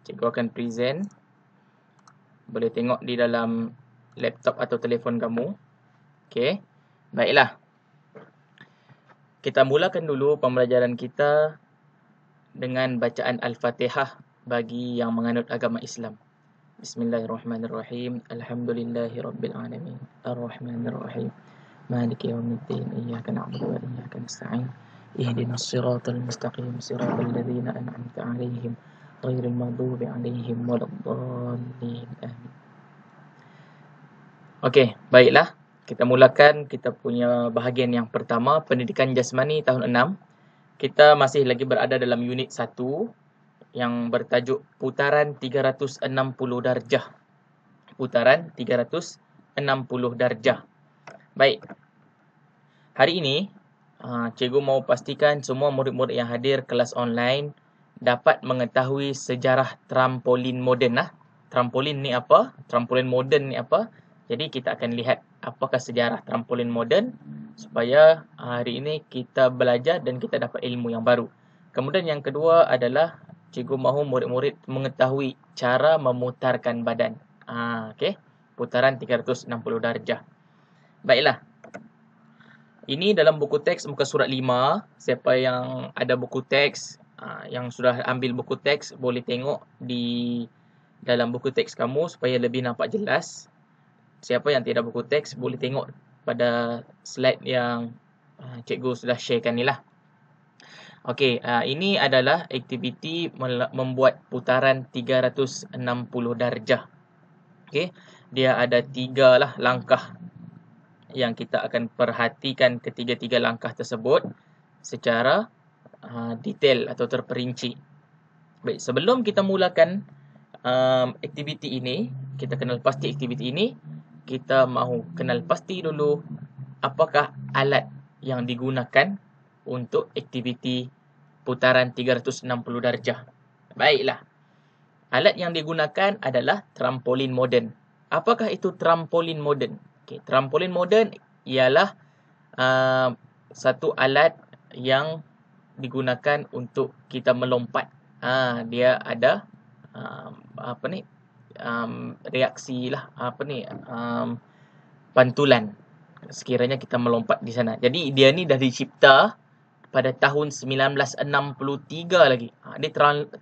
Cikgu akan present. Boleh tengok di dalam laptop atau telefon kamu. Okey. Baiklah. Kita mulakan dulu pembelajaran kita dengan bacaan Al-Fatihah bagi yang menganut agama Islam. Bismillahirrahmanirrahim. Alhamdulillahirabbil alamin. Arrahmanirrahim. Maliki yaumiddin. Iyyaka na'budu wa iyyaka nasta'in. Ihdinas siratal mustaqim. Siratal ladzina an'amta 'alaihim ghairil maghdubi 'alaihim waladdallin. Amin. Okey, baiklah. Kita mulakan kita punya bahagian yang pertama, pendidikan jasmani tahun 6. Kita masih lagi berada dalam unit 1 yang bertajuk putaran 360 darjah. Putaran 360 darjah. Baik. Hari ini, cikgu mau pastikan semua murid-murid yang hadir kelas online dapat mengetahui sejarah trampolin moden. Trampolin ni apa? Trampolin moden ni apa? Jadi kita akan lihat apakah sejarah trampolin moden supaya hari ini kita belajar dan kita dapat ilmu yang baru. Kemudian yang kedua adalah cikgu mahu murid-murid mengetahui cara memutarkan badan. Okey. Putaran 360 darjah. Baiklah. Ini dalam buku teks muka surat 5. Siapa yang ada buku teks, yang sudah ambil buku teks, boleh tengok di dalam buku teks kamu supaya lebih nampak jelas. Siapa yang tidak buku teks, boleh tengok pada slide yang cikgu sudah sharekan ni lah. Okey, ini adalah aktiviti membuat putaran 360 darjah. Okey, dia ada 3 lah langkah yang kita akan perhatikan ketiga-tiga langkah tersebut secara detail atau terperinci. Baik, sebelum kita mulakan aktiviti ini, kita kenal pasti aktiviti ini, kita mahu kenal pasti dulu apakah alat yang digunakan untuk aktiviti putaran 360 darjah. Baiklah. Alat yang digunakan adalah trampolin moden. Apakah itu trampolin moden? Okay, trampolin moden ialah satu alat yang digunakan untuk kita melompat. Dia ada reaksi lah, pantulan sekiranya kita melompat di sana. Jadi dia ni dah dicipta pada tahun 1963 lagi. Dia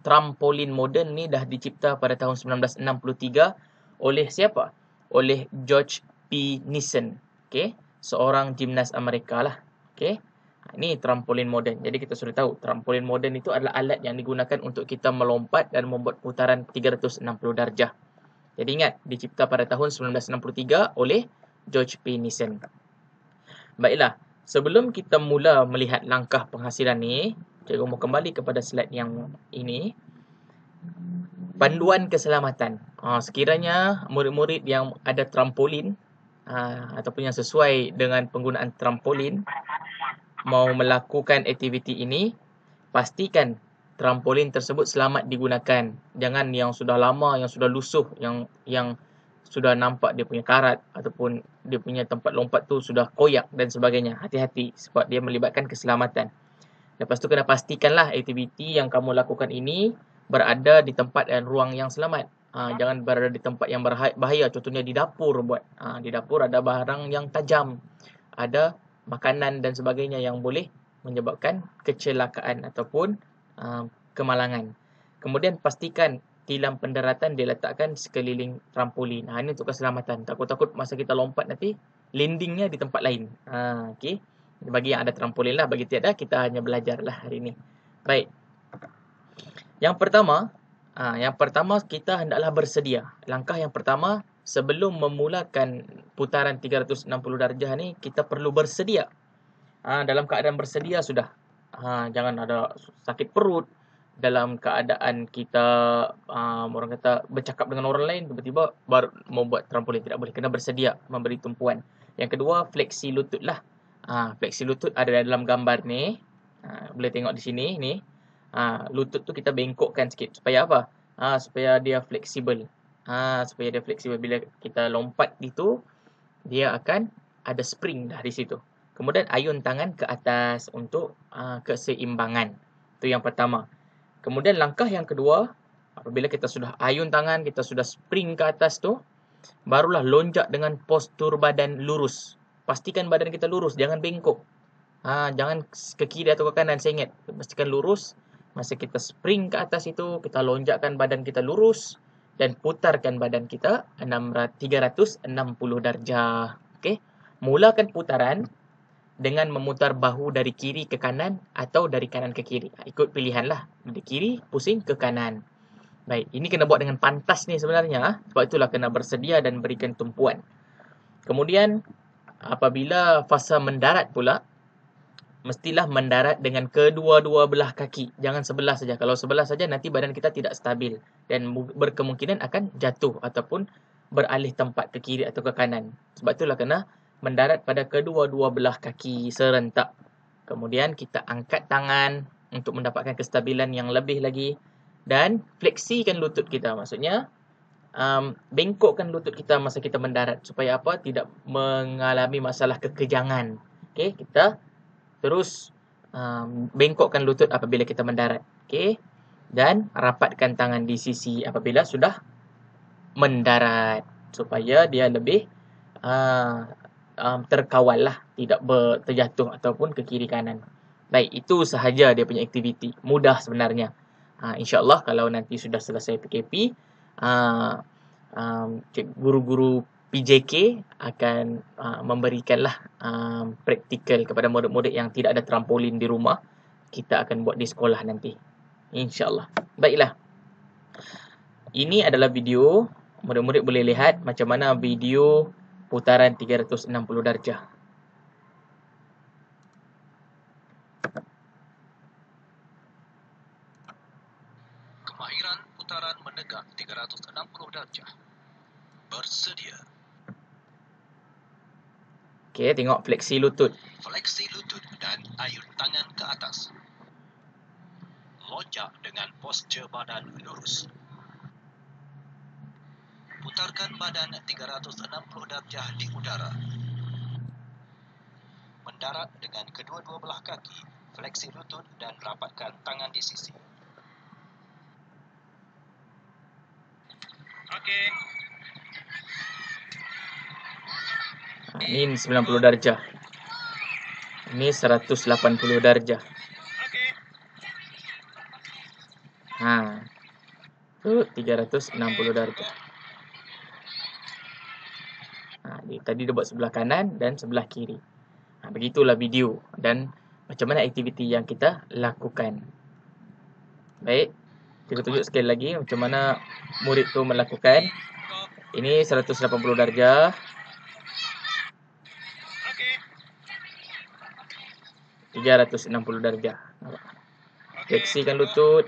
trampolin moden ni dah dicipta pada tahun 1963 oleh siapa? Oleh George P. Nissen. Okey, seorang gimnas Amerika lah. Okey. Ini trampolin moden. Jadi kita sudah tahu trampolin moden itu adalah alat yang digunakan untuk kita melompat dan membuat putaran 360 darjah. Jadi ingat, dicipta pada tahun 1963 oleh George P. Nissen. Baiklah, sebelum kita mula melihat langkah penghasilan ni, cikgu mau kembali kepada slide yang ini. Panduan keselamatan. Sekiranya murid-murid yang ada trampolin ataupun yang sesuai dengan penggunaan trampolin mau melakukan aktiviti ini, pastikan trampolin tersebut selamat digunakan. Jangan yang sudah lama, yang sudah lusuh, yang sudah nampak dia punya karat ataupun dia punya tempat lompat tu sudah koyak dan sebagainya. Hati-hati sebab dia melibatkan keselamatan. Lepas tu kena pastikanlah aktiviti yang kamu lakukan ini berada di tempat dan ruang yang selamat. Jangan berada di tempat yang bahaya. Contohnya di dapur buat. Di dapur ada barang yang tajam, ada makanan dan sebagainya yang boleh menyebabkan kecelakaan ataupun kemalangan. Kemudian pastikan tilam pendaratan diletakkan sekeliling trampolin. Ini untuk keselamatan. Takut-takut masa kita lompat nanti landingnya di tempat lain. Okey. Bagi yang ada trampolin lah, bagi tiada kita hanya belajarlah hari ini. Baik. Yang pertama kita hendaklah bersedia. Langkah yang pertama sebelum memulakan putaran 360 darjah ni kita perlu bersedia. Dalam keadaan bersedia sudah. Jangan ada sakit perut dalam keadaan kita orang kata bercakap dengan orang lain tiba-tiba baru mau buat trampolin, tidak boleh, kena bersedia memberi tumpuan. Yang kedua, fleksi lutut lah. Fleksi lutut ada dalam gambar ni. Boleh tengok di sini ni. Lutut tu kita bengkokkan sikit supaya apa? Supaya dia fleksibel. Supaya dia fleksibel. Bila kita lompat itu, dia akan ada spring dah di situ. Kemudian ayun tangan ke atas untuk keseimbangan. Itu yang pertama. Kemudian langkah yang kedua, Apabila kita sudah ayun tangan, kita sudah spring ke atas tu, barulah lonjak dengan postur badan lurus. Pastikan badan kita lurus, jangan bengkok. Jangan ke kiri atau ke kanan, saya ingat. Pastikan lurus. Masa kita spring ke atas itu, kita lonjakkan badan kita lurus dan putarkan badan kita 360 darjah. Okey. Mulakan putaran dengan memutar bahu dari kiri ke kanan atau dari kanan ke kiri. Ikut pilihanlah. Dari kiri pusing ke kanan. Baik, ini kena buat dengan pantas ni sebenarnya. Sebab itulah kena bersedia dan berikan tumpuan. Kemudian, apabila fasa mendarat pula, mestilah mendarat dengan kedua-dua belah kaki. Jangan sebelah saja. Kalau sebelah saja, nanti badan kita tidak stabil. Dan berkemungkinan akan jatuh ataupun beralih tempat ke kiri atau ke kanan. Sebab itulah kena mendarat pada kedua-dua belah kaki serentak. Kemudian kita angkat tangan untuk mendapatkan kestabilan yang lebih lagi. Dan fleksikan lutut kita. Maksudnya, bengkokkan lutut kita masa kita mendarat. Supaya apa? Tidak mengalami masalah kekejangan. Okey, kita terus bengkokkan lutut apabila kita mendarat. Okey. Dan rapatkan tangan di sisi apabila sudah mendarat. Supaya dia lebih terkawal lah. Tidak terjatuh ataupun ke kiri kanan. Baik, itu sahaja dia punya aktiviti. Mudah sebenarnya. InsyaAllah kalau nanti sudah selesai PKP, guru-guru PJK akan memberikanlah praktikal kepada murid-murid yang tidak ada trampolin di rumah. Kita akan buat di sekolah nanti. InsyaAllah. Baiklah. Ini adalah video. Murid-murid boleh lihat macam mana video putaran 360 darjah. Kemahiran putaran menegak 360 darjah. Bersedia. Okey, tengok fleksi lutut. Fleksi lutut dan ayun tangan ke atas. Lonjak dengan postur badan lurus. Putarkan badan 360 darjah di udara. Mendarat dengan kedua-dua belah kaki. Fleksi lutut dan rapatkan tangan di sisi. Okey. Ini 90 darjah. Ini 180 darjah. Okey. Itu 360 darjah. Tadi dia buat sebelah kanan dan sebelah kiri. Begitulah video dan macam mana aktiviti yang kita lakukan. Baik, kita tunjuk sekali lagi macam mana murid tu melakukan. Ini 180 darjah. Okey. 360 darjah. Fleksikan lutut,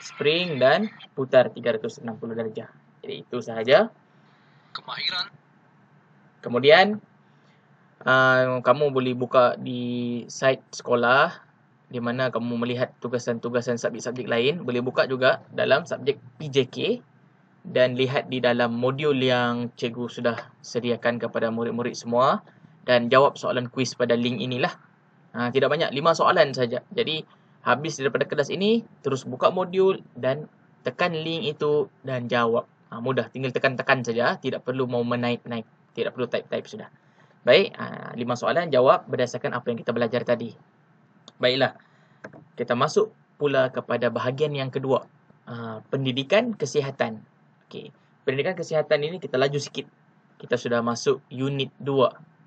spring dan putar 360 darjah. Jadi itu sahaja. Kemahiran. Kemudian kamu boleh buka di site sekolah di mana kamu melihat tugasan-tugasan subjek-subjek lain. Boleh buka juga dalam subjek PJK dan lihat di dalam modul yang cikgu sudah sediakan kepada murid-murid semua dan jawab soalan kuis pada link inilah. Tidak banyak, 5 soalan saja. Jadi habis daripada kelas ini, terus buka modul dan tekan link itu dan jawab. Mudah, tinggal tekan-tekan saja, tidak perlu mau menaip-naip, tidak perlu type-type sudah. Baik, 5 soalan jawab berdasarkan apa yang kita belajar tadi. Baiklah, kita masuk pula kepada bahagian yang kedua, pendidikan kesihatan. Okey, pendidikan kesihatan ini kita laju sikit. Kita sudah masuk unit 2.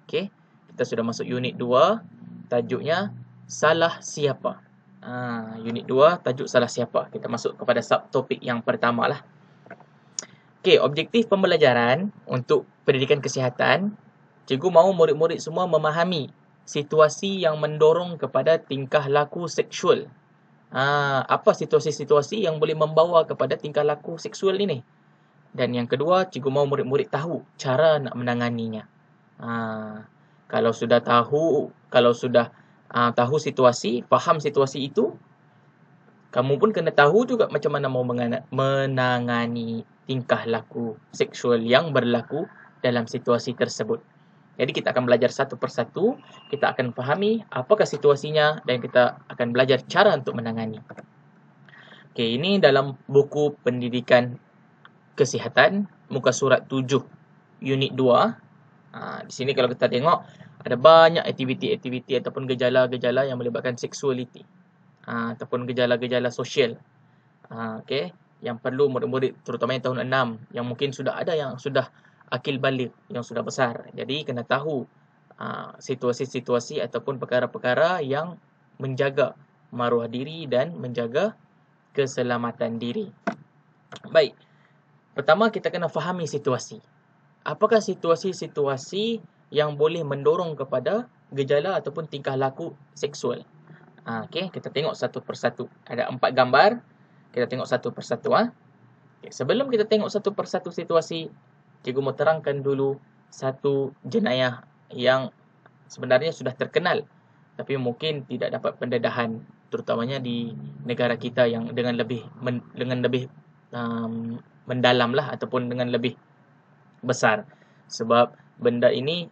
Okey, kita sudah masuk unit 2, tajuknya salah siapa. Unit 2, tajuk salah siapa. Kita masuk kepada subtopik yang pertama lah. Okey, objektif pembelajaran untuk pendidikan kesihatan, cikgu mahu murid-murid semua memahami situasi yang mendorong kepada tingkah laku seksual. Apa situasi-situasi yang boleh membawa kepada tingkah laku seksual ini? Dan yang kedua, cikgu mahu murid-murid tahu cara nak menanganinya. Kalau sudah tahu situasi, faham situasi itu, kamu pun kena tahu juga macam mana mau menangani tingkah laku seksual yang berlaku dalam situasi tersebut. Jadi kita akan belajar satu persatu, kita akan fahami apakah situasinya dan kita akan belajar cara untuk menangani. Okey, ini dalam buku pendidikan kesihatan muka surat 7 unit 2. Di sini kalau kita tengok ada banyak aktiviti-aktiviti ataupun gejala-gejala yang melibatkan seksualiti. Ataupun gejala-gejala sosial. Okey, yang perlu murid-murid terutamanya tahun 6 yang mungkin sudah ada yang sudah akil baligh, yang sudah besar. Jadi kena tahu situasi-situasi ataupun perkara-perkara yang menjaga maruah diri dan menjaga keselamatan diri. Baik, pertama kita kena fahami situasi. Apakah situasi-situasi yang boleh mendorong kepada gejala ataupun tingkah laku seksual? Okey, kita tengok satu persatu. Ada 4 gambar. Kita tengok satu persatu. Okay, sebelum kita tengok satu persatu situasi, cikgu mau terangkan dulu satu jenayah yang sebenarnya sudah terkenal tapi mungkin tidak dapat pendedahan, terutamanya di negara kita yang dengan lebih mendalamlah ataupun dengan lebih besar. Sebab benda ini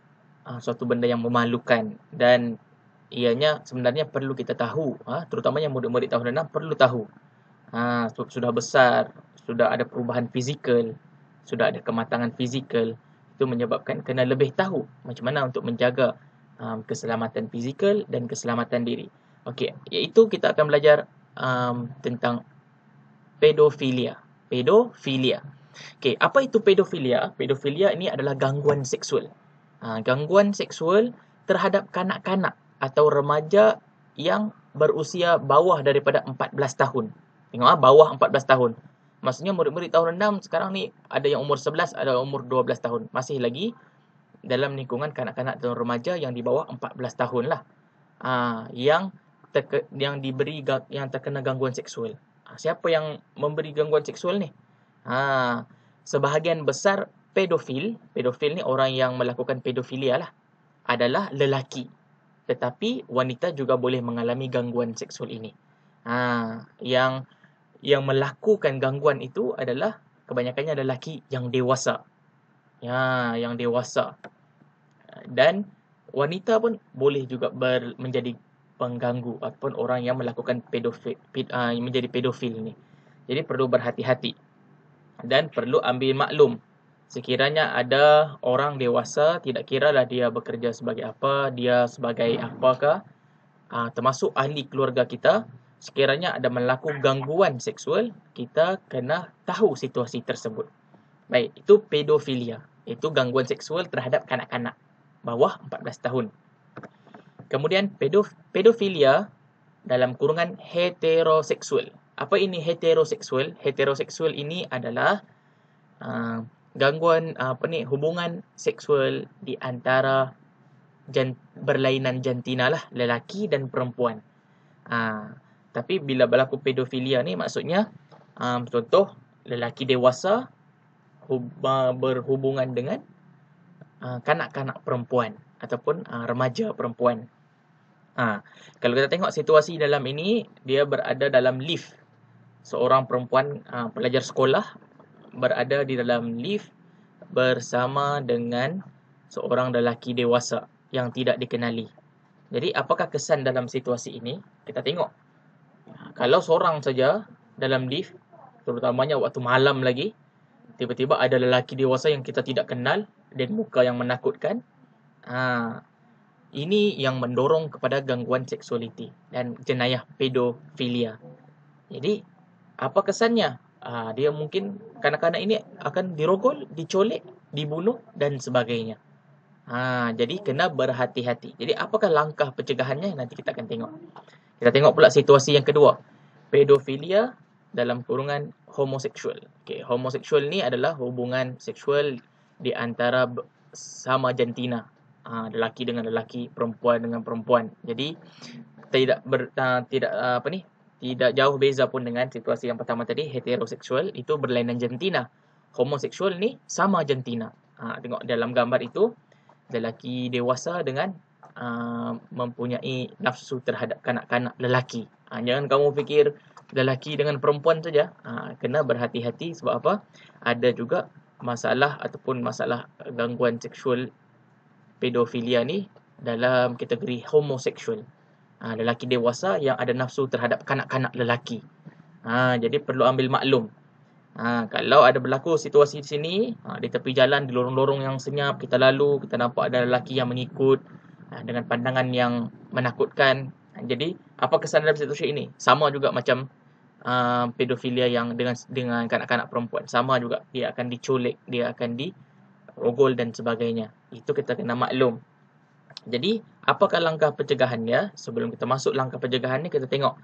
suatu benda yang memalukan dan ianya sebenarnya perlu kita tahu, terutamanya murid-murid tahun 6 perlu tahu. Sudah besar, sudah ada perubahan fizikal, sudah ada kematangan fizikal, itu menyebabkan kena lebih tahu macam mana untuk menjaga keselamatan fizikal dan keselamatan diri. Okey, iaitu kita akan belajar tentang pedofilia. Pedofilia. Okey, apa itu pedofilia? Pedofilia ini adalah gangguan seksual. Gangguan seksual terhadap kanak-kanak atau remaja yang berusia bawah daripada 14 tahun. Tengok bawah 14 tahun. Maksudnya murid-murid tahun 6 sekarang ni ada yang umur 11, ada yang umur 12 tahun. Masih lagi dalam lingkungan kanak-kanak dan remaja yang di bawah 14 tahun lah. Yang terkena gangguan seksual. Siapa yang memberi gangguan seksual ni? Sebahagian besar pedofil ni orang yang melakukan pedofilia lah, adalah lelaki. Tetapi wanita juga boleh mengalami gangguan seksual ini. Yang melakukan gangguan itu adalah kebanyakannya lelaki yang dewasa. Yang dewasa. Dan wanita pun boleh juga menjadi pengganggu ataupun orang yang melakukan menjadi pedofil ni. Jadi perlu berhati-hati dan perlu ambil maklum. Sekiranya ada orang dewasa, tidak kiralah dia bekerja sebagai apa, dia sebagai apakah, termasuk ahli keluarga kita, sekiranya ada melakukan gangguan seksual, kita kena tahu situasi tersebut. Baik, itu pedofilia. Itu gangguan seksual terhadap kanak-kanak bawah 14 tahun. Kemudian pedofilia dalam kurungan heteroseksual. Apa ini heteroseksual? Heteroseksual ini adalah gangguan hubungan seksual di antara berlainan jantina lah, lelaki dan perempuan. Tapi bila berlaku pedofilia ni maksudnya contoh lelaki dewasa berhubungan dengan kanak-kanak perempuan ataupun remaja perempuan. Kalau kita tengok situasi dalam ini, dia berada dalam lift. Seorang perempuan pelajar sekolah berada di dalam lift bersama dengan seorang lelaki dewasa yang tidak dikenali. Jadi apakah kesan dalam situasi ini? Kita tengok. Kalau seorang saja dalam lift, terutamanya waktu malam lagi, tiba-tiba ada lelaki dewasa yang kita tidak kenal dan muka yang menakutkan, ini yang mendorong kepada gangguan seksualiti dan jenayah pedofilia. Jadi apa kesannya? Dia mungkin kanak-kanak ini akan dirogol, dicolek, dibunuh dan sebagainya. Jadi kena berhati-hati. Jadi apakah langkah pencegahannya? Nanti kita akan tengok. Kita tengok pula situasi yang kedua. Pedofilia dalam kurungan homoseksual. Okay, homoseksual ni adalah hubungan seksual di antara sama jantina. Lelaki dengan lelaki, perempuan dengan perempuan. Jadi tidak jauh beza pun dengan situasi yang pertama tadi, heteroseksual itu berlainan jantina. Homoseksual ni sama jantina. Tengok dalam gambar itu, lelaki dewasa dengan mempunyai nafsu terhadap kanak-kanak lelaki. Jangan kamu fikir lelaki dengan perempuan saja. Kena berhati-hati sebab apa? Ada juga masalah ataupun masalah gangguan seksual pedofilia ni dalam kategori homoseksual. Lelaki dewasa yang ada nafsu terhadap kanak-kanak lelaki. Jadi perlu ambil maklum. Kalau ada berlaku situasi di sini, di tepi jalan, di lorong-lorong yang senyap, kita lalu, kita nampak ada lelaki yang mengikut dengan pandangan yang menakutkan. Jadi, apa kesan dalam situasi ini? Sama juga macam pedofilia yang dengan kanak-kanak perempuan. Sama juga, dia akan diculik, dia akan dirogol dan sebagainya. Itu kita kena maklum. Jadi, apakah langkah pencegahannya? Sebelum kita masuk langkah pencegahannya, kita tengok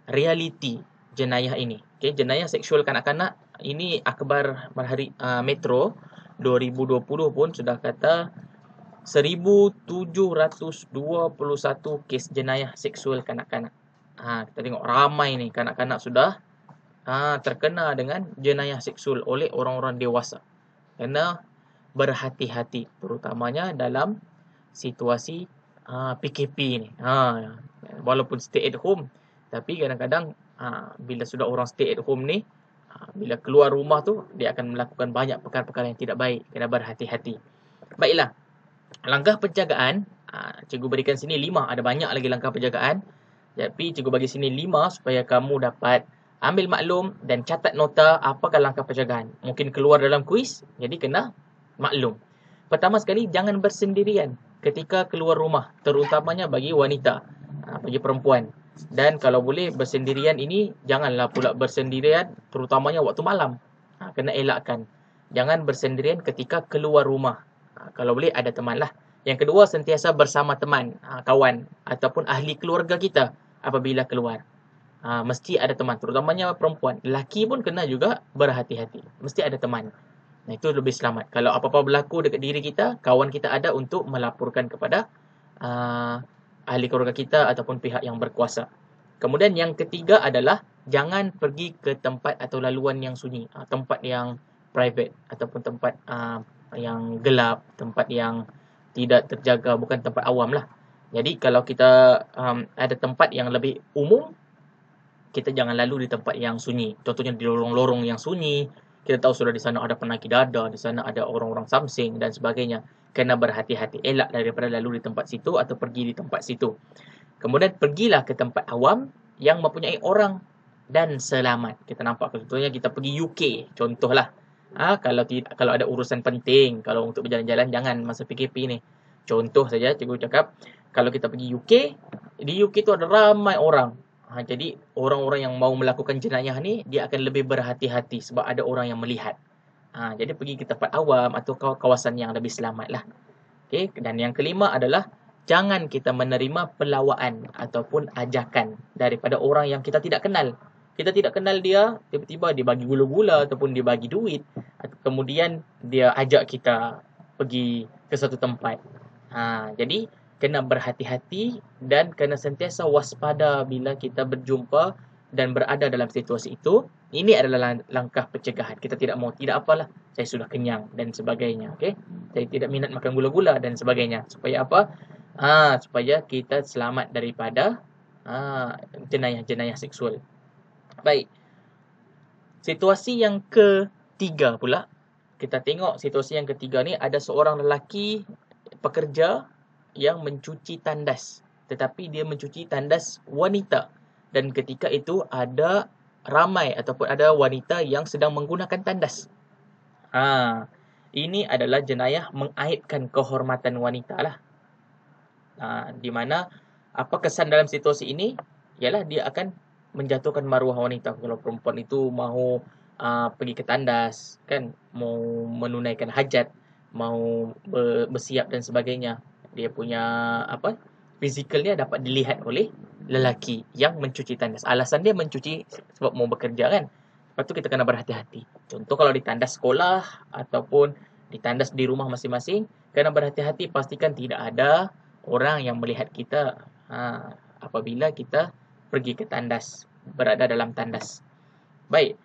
realiti jenayah ini. Okey, jenayah seksual kanak-kanak ini akhbar Metro 2020 pun sudah kata 1721 kes jenayah seksual kanak-kanak. Kita tengok ramai ni kanak-kanak sudah terkena dengan jenayah seksual oleh orang-orang dewasa. Kena berhati-hati terutamanya dalam situasi PKP ni. Walaupun stay at home, tapi kadang-kadang bila sudah orang stay at home ni, bila keluar rumah tu dia akan melakukan banyak perkara-perkara yang tidak baik. Kena berhati-hati. Baiklah. Langkah penjagaan, cikgu berikan sini 5, ada banyak lagi langkah penjagaan. Tapi cikgu bagi sini 5 supaya kamu dapat ambil maklum dan catat nota apakah langkah penjagaan. Mungkin keluar dalam kuis, jadi kena maklum. Pertama sekali, jangan bersendirian ketika keluar rumah, terutamanya bagi wanita, bagi perempuan. Dan kalau boleh bersendirian ini, janganlah pula bersendirian terutamanya waktu malam. Kena elakkan. Jangan bersendirian ketika keluar rumah. Kalau boleh ada teman lah. Yang kedua, sentiasa bersama teman, kawan ataupun ahli keluarga kita apabila keluar. Mesti ada teman, terutamanya perempuan. Lelaki pun kena juga berhati-hati. Mesti ada teman. Itu lebih selamat. Kalau apa-apa berlaku dekat diri kita, kawan kita ada untuk melaporkan kepada ahli keluarga kita ataupun pihak yang berkuasa. Kemudian yang ketiga adalah jangan pergi ke tempat atau laluan yang sunyi, tempat yang private ataupun tempat yang gelap, tempat yang tidak terjaga, bukan tempat awam lah. Jadi kalau kita ada tempat yang lebih umum, kita jangan lalu di tempat yang sunyi. Contohnya di lorong-lorong yang sunyi, kita tahu sudah di sana ada penaki dada, di sana ada orang-orang samsing dan sebagainya. Kena berhati-hati, elak daripada lalu di tempat situ atau pergi di tempat situ. Kemudian pergilah ke tempat awam yang mempunyai orang dan selamat. Kita nampak contohnya kita pergi UK, contohlah. Kalau ada urusan penting, kalau untuk berjalan-jalan jangan masa PKP ni. Contoh saja cikgu cakap, kalau kita pergi UK, di UK tu ada ramai orang. Jadi orang-orang yang mau melakukan jenayah ni dia akan lebih berhati-hati sebab ada orang yang melihat. Jadi pergi ke tempat awam atau kawasan yang lebih selamatlah. Okey, dan yang kelima adalah jangan kita menerima pelawaan ataupun ajakan daripada orang yang kita tidak kenal. Kita tidak kenal dia, tiba-tiba dia bagi gula-gula ataupun dia bagi duit, kemudian dia ajak kita pergi ke satu tempat. Jadi kena berhati-hati dan kena sentiasa waspada bila kita berjumpa dan berada dalam situasi itu. Ini adalah langkah pencegahan. Kita tidak mau, tidak apalah, saya sudah kenyang dan sebagainya. Okay? Saya tidak minat makan gula-gula dan sebagainya. Supaya apa? Supaya kita selamat daripada jenayah-jenayah seksual. Baik. Situasi yang ketiga pula. Kita tengok situasi yang ketiga ni ada seorang lelaki pekerja yang mencuci tandas, tetapi dia mencuci tandas wanita, dan ketika itu ada ramai ataupun ada wanita yang sedang menggunakan tandas. Ini adalah jenayah mengaibkan kehormatan wanita lah. Di mana apa kesan dalam situasi ini ialah dia akan menjatuhkan maruah wanita. Kalau perempuan itu mahu pergi ke tandas, kan, mau menunaikan hajat, mau bersiap dan sebagainya, dia punya fizikalnya dapat dilihat oleh lelaki yang mencuci tandas. Alasan dia mencuci sebab mau bekerja, kan. Lepas tu kita kena berhati-hati. Contoh kalau di tandas sekolah ataupun di tandas di rumah masing-masing, kena berhati-hati, pastikan tidak ada orang yang melihat kita apabila kita pergi ke tandas, berada dalam tandas. Baik,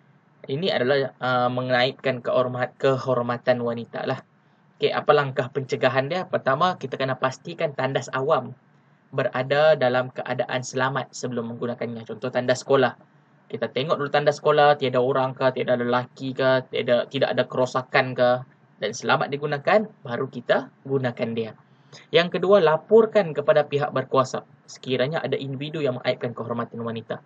ini adalah mengaibkan kehormatan wanita lah. Okey, apa langkah pencegahan dia? Pertama, kita kena pastikan tandas awam berada dalam keadaan selamat sebelum menggunakannya. Contoh tandas sekolah. Kita tengok dulu tandas sekolah, tiada orang ke, tiada lelaki ke, tidak ada kerosakan ke, dan selamat digunakan, baru kita gunakan dia. Yang kedua, laporkan kepada pihak berkuasa sekiranya ada individu yang mengaibkan kehormatan wanita.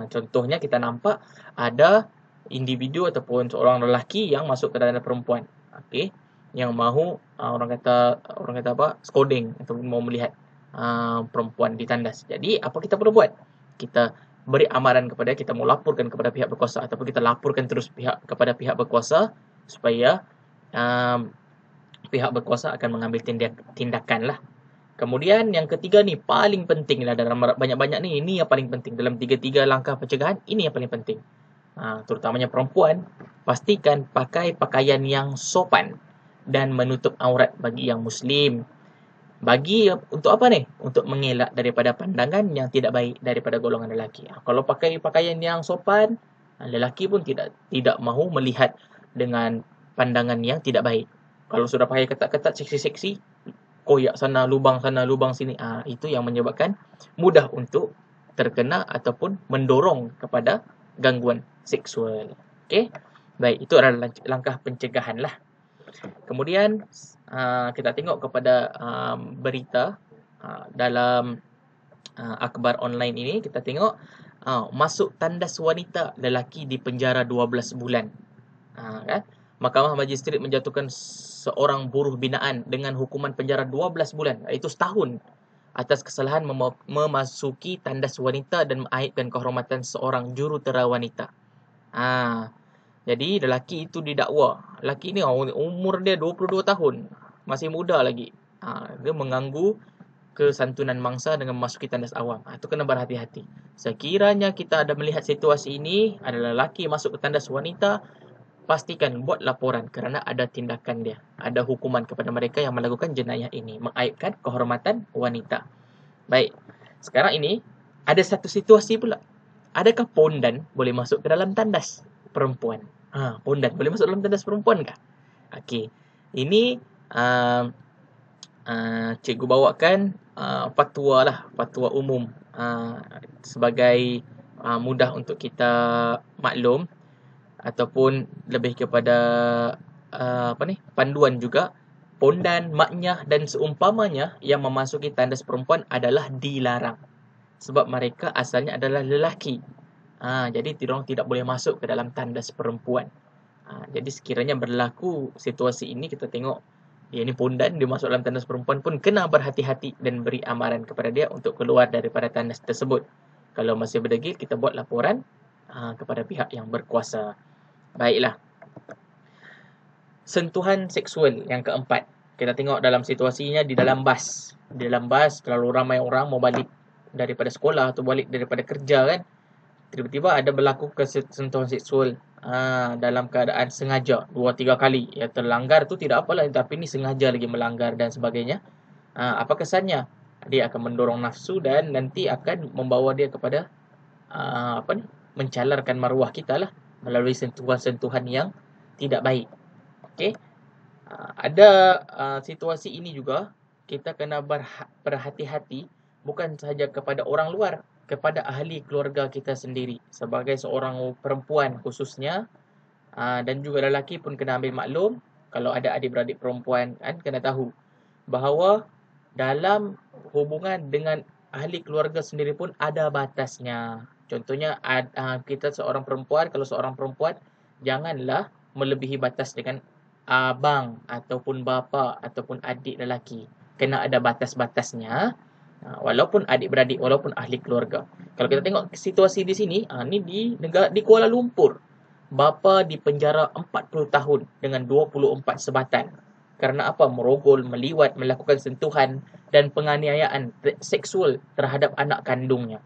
Contohnya kita nampak ada individu ataupun seorang lelaki yang masuk ke dalam perempuan. Okey, yang mahu orang kata apa, skodeng ataupun mau melihat perempuan ditandas. Jadi apa kita perlu buat? Kita beri amaran kepada, kita mau laporkan kepada pihak berkuasa ataupun kita laporkan terus kepada pihak berkuasa supaya um, pihak berkuasa akan mengambil tindakan lah. Kemudian yang ketiga ni paling penting lah dalam banyak-banyak ni, ini yang paling penting dalam tiga-tiga langkah pencegahan, ini yang paling penting. Terutamanya perempuan, pastikan pakai pakaian yang sopan dan menutup aurat bagi yang muslim. Bagi untuk apa ni? Untuk mengelak daripada pandangan yang tidak baik daripada golongan lelaki. Kalau pakai pakaian yang sopan, lelaki pun tidak mahu melihat dengan pandangan yang tidak baik. Kalau sudah pakai ketat-ketat, seksi-seksi, koyak sana, lubang sini, itu yang menyebabkan mudah untuk terkena ataupun mendorong kepada gangguan seksual. Okey. Baik, itu adalah langkah pencegahan lah. Kemudian kita tengok kepada berita dalam akhbar online ini, kita tengok masuk tandas wanita lelaki di penjara 12 bulan. Kan? Mahkamah Majistret menjatuhkan seorang buruh binaan dengan hukuman penjara 12 bulan, iaitu setahun, atas kesalahan memasuki tandas wanita dan mengaibkan kehormatan seorang jurutera wanita. Jadi lelaki itu didakwa. Lelaki ni umur dia 22 tahun. Masih muda lagi. Dia mengganggu kesantunan mangsa dengan memasuki tandas awam. Itu kena berhati-hati. Sekiranya kita ada melihat situasi ini, ada lelaki masuk ke tandas wanita, pastikan buat laporan kerana ada tindakan dia. Ada hukuman kepada mereka yang melakukan jenayah ini. Mengaibkan kehormatan wanita. Baik. Sekarang ini, ada satu situasi pula. Adakah pondan boleh masuk ke dalam tandas perempuan? Pondan boleh masuk dalam tandas perempuan kah? Okey. Ini cikgu bawakan fatwa lah, fatwa umum sebagai mudah untuk kita maklum ataupun lebih kepada panduan juga. Pondan, maknyah dan seumpamanya yang memasuki tandas perempuan adalah dilarang sebab mereka asalnya adalah lelaki. Jadi diorang tidak boleh masuk ke dalam tandas perempuan. Jadi sekiranya berlaku situasi ini, kita tengok dia ni pondan, dia masuk dalam tandas perempuan pun kena berhati-hati dan beri amaran kepada dia untuk keluar daripada tandas tersebut. Kalau masih berdegil, kita buat laporan kepada pihak yang berkuasa. Baiklah. Sentuhan seksual yang keempat. Kita tengok dalam situasinya di dalam bas. Di dalam bas, terlalu ramai orang mau balik daripada sekolah atau balik daripada kerja kan. Tiba-tiba ada berlaku sentuhan seksual dalam keadaan sengaja 2-3 kali. Ya, terlanggar tu tidak apalah, tapi ni sengaja lagi melanggar dan sebagainya. Apa kesannya? Dia akan mendorong nafsu dan nanti akan membawa dia kepada mencalarkan maruah kita lah melalui sentuhan-sentuhan yang tidak baik. Okey. Ada situasi ini juga kita kena berhati-hati bukan sahaja kepada orang luar, kepada ahli keluarga kita sendiri. Sebagai seorang perempuan khususnya, dan juga lelaki pun kena ambil maklum. Kalau ada adik-beradik perempuan kan, kena tahu bahawa dalam hubungan dengan ahli keluarga sendiri pun ada batasnya. Contohnya kita seorang perempuan, kalau seorang perempuan janganlah melebihi batas dengan abang ataupun bapa ataupun adik lelaki. Kena ada batas-batasnya. Walaupun adik-beradik, walaupun ahli keluarga. Kalau kita tengok situasi di sini, ni di Kuala Lumpur. Bapa dipenjara 40 tahun dengan 24 sebatan. Kerana apa? Merogol, meliwat, melakukan sentuhan dan penganiayaan seksual terhadap anak kandungnya.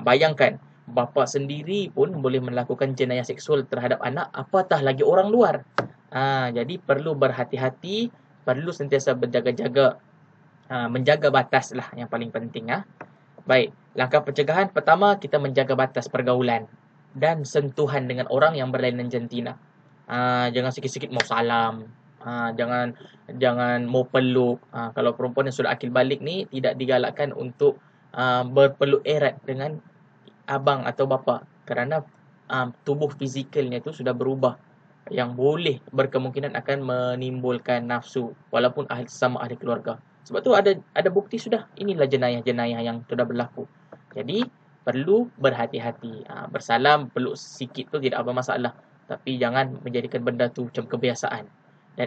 Bayangkan, bapa sendiri pun boleh melakukan jenayah seksual terhadap anak, apatah lagi orang luar. Jadi perlu berhati-hati, perlu sentiasa berjaga-jaga. Menjaga batas lah yang paling penting. Baik, langkah pencegahan pertama, kita menjaga batas pergaulan dan sentuhan dengan orang yang berlainan jantina. Jangan sikit-sikit mau salam, jangan mau peluk. Kalau perempuan yang sudah akil balik ni tidak digalakkan untuk berpeluk erat dengan abang atau bapa kerana tubuh fizikalnya tu sudah berubah yang boleh berkemungkinan akan menimbulkan nafsu walaupun sama ahli keluarga. Sebab tu ada bukti sudah, inilah jenayah-jenayah yang sudah berlaku. Jadi perlu berhati-hati. Bersalam, peluk sikit tu tidak apa masalah. Tapi jangan menjadikan benda tu macam kebiasaan. Dan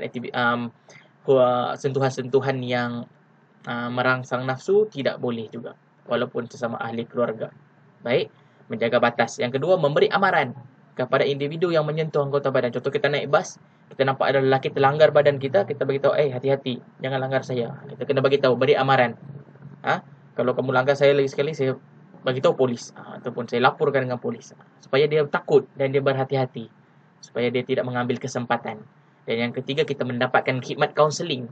sentuhan-sentuhan yang merangsang nafsu tidak boleh juga. Walaupun sesama ahli keluarga. Baik, menjaga batas. Yang kedua, memberi amaran kepada individu yang menyentuh anggota badan. Contoh kita naik bas, kita nampak ada lelaki terlanggar badan kita beritahu, hati-hati, jangan langgar saya. Kita kena beritahu, beri amaran. Kalau kamu langgar saya lagi sekali, saya beritahu polis. Ataupun saya laporkan dengan polis. Supaya dia takut dan dia berhati-hati. Supaya dia tidak mengambil kesempatan. Dan yang ketiga, kita mendapatkan khidmat kaunseling.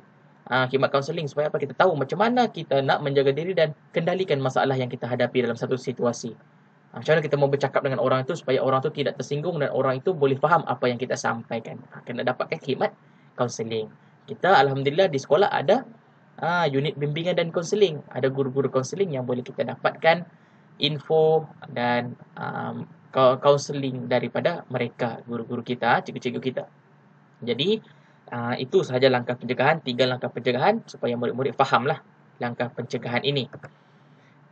Khidmat kaunseling supaya apa? Kita tahu macam mana kita nak menjaga diri dan kendalikan masalah yang kita hadapi dalam satu situasi. Macam mana kita mau bercakap dengan orang itu supaya orang itu tidak tersinggung dan orang itu boleh faham apa yang kita sampaikan. Kena dapatkan khidmat kaunseling. Kita alhamdulillah di sekolah ada unit bimbingan dan kaunseling. Ada guru-guru kaunseling yang boleh kita dapatkan info dan kaunseling daripada mereka, guru-guru kita, cikgu-cikgu kita. Jadi itu sahaja langkah pencegahan, 3 langkah pencegahan supaya murid-murid fahamlah langkah pencegahan ini.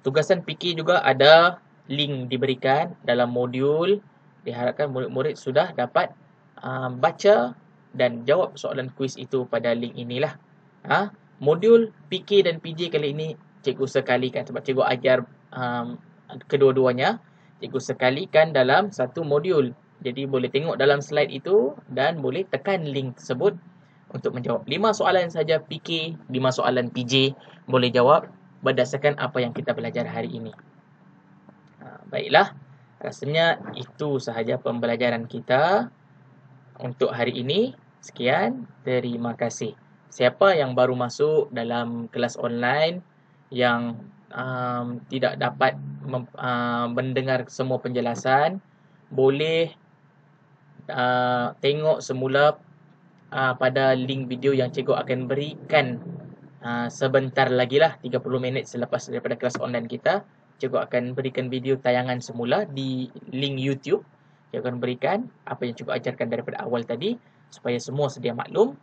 Tugasan PK juga ada link diberikan dalam modul. Diharapkan murid-murid sudah dapat baca dan jawab soalan kuis itu pada link inilah. Modul PK dan PJ kali ini cikgu sekalikan sebab cikgu ajar kedua-duanya. Cikgu sekalikan dalam satu modul. Jadi boleh tengok dalam slide itu dan boleh tekan link tersebut untuk menjawab 5 soalan saja PK, 5 soalan PJ boleh jawab berdasarkan apa yang kita belajar hari ini. Baiklah, rasanya itu sahaja pembelajaran kita untuk hari ini. Sekian, terima kasih. Siapa yang baru masuk dalam kelas online yang tidak dapat mendengar semua penjelasan, boleh tengok semula pada link video yang cikgu akan berikan sebentar lagi lah, 30 minit selepas daripada kelas online kita. Cikgu akan berikan video tayangan semula di link YouTube. Cikgu akan berikan apa yang cikgu ajarkan daripada awal tadi supaya semua sedia maklum.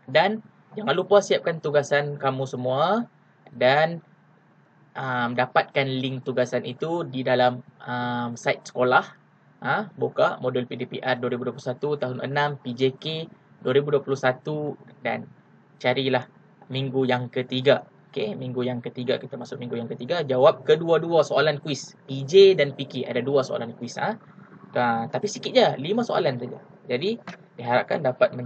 Dan jangan lupa siapkan tugasan kamu semua dan dapatkan link tugasan itu di dalam site sekolah. Buka modul PDPR 2021 tahun 6 PJK 2021 dan carilah minggu yang ketiga. Okey, minggu yang ketiga, kita masuk minggu yang ketiga. Jawab kedua-dua soalan kuis, PJ dan PK. Ada 2 soalan kuis. Tapi sikit je, 5 soalan saja. Jadi diharapkan dapat